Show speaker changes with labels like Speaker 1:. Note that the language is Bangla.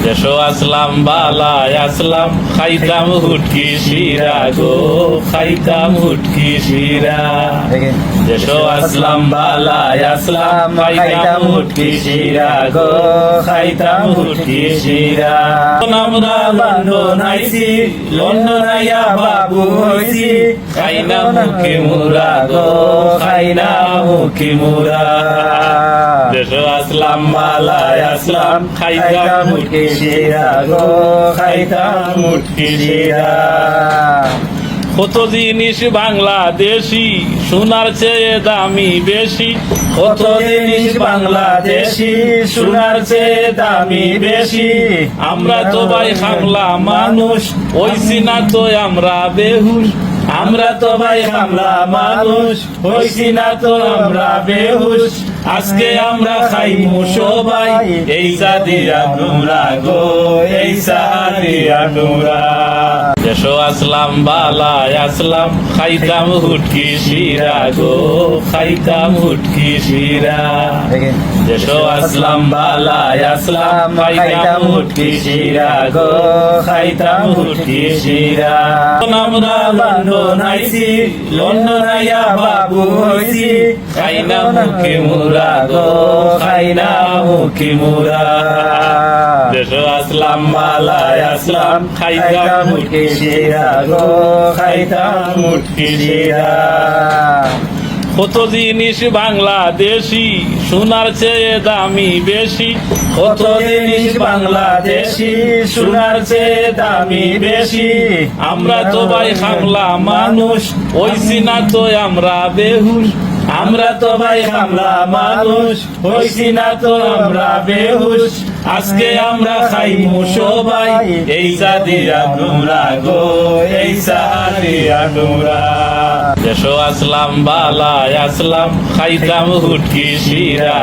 Speaker 1: দেশো আসলাম বালায় আসলাম খাইতাম হুটকি শিরা গো খাইতাম হুটকি শিরা দেশো আসলাম বালায় আসলাম খাইতাম হুটকি শিরা গো খাইতাম হুটকি শিরা আমরা লন্ডন আইছি লন্ডন আইয়া বাবু হইছি খাইনা মুখে মুরা গো খাইনা মুখে মুরা দেশো আসলাম বালায় আসলাম খাইতাম হুটকি শিরা গো খাইতাম হুটকি শিরা কত জিনিস বাংলাদেশি সোনার চেয়ে দামি বেশি কত জিনিস বাংলাদেশি সোনার চেয়ে দামি বেশি আমরা তো ভাই খামলা মানুষ হইছি না তো আমরা বেহুশ আমরা তো ভাই খামলা মানুষ হইছি না তো আমরা বেহুশ আজকে আমরা খাইমু সবাই এই সাদিয়া ডুমরা গো এই সাদিয়া ডুমরা দেশো আসলাম বালায় আসলাম খাইতাম হুটকি শিরা গো খাইতাম হুটকি শিরা দেশো আসলাম বালায় আসলাম খাইতাম হুটকি শিরা গো খাইতাম হুটকি শিরা আমরা লন্ডন আইছি লন্ডন আইয়া বাবু হইছি খাইনা মুখে মুরা গো খাইনা মুখে মুরা দেশো আসলাম বালায় আসলাম খাইতাম হুটকি শিরা গো খাইতাম হুটকি শিরা কত জিনিস বাংলাদেশি সোনার চেয়ে দামি বেশি কত জিনিস বাংলাদেশি সোনার চেয়ে দামি বেশি আমরা তো ভাই খামলা মানুষ হইছি না তো আমরা বেহুশ আমরা তো ভাই খামলা মানুষ হইছি না তো আমরা বেহুশ আজকে আমরা খাইমু সবাই এই সাদিয়া ডুমরা গো এই সাদিয়া ডুমরা দেশো আসলাম বালায় আসলাম খাইতাম হুটকি শিরা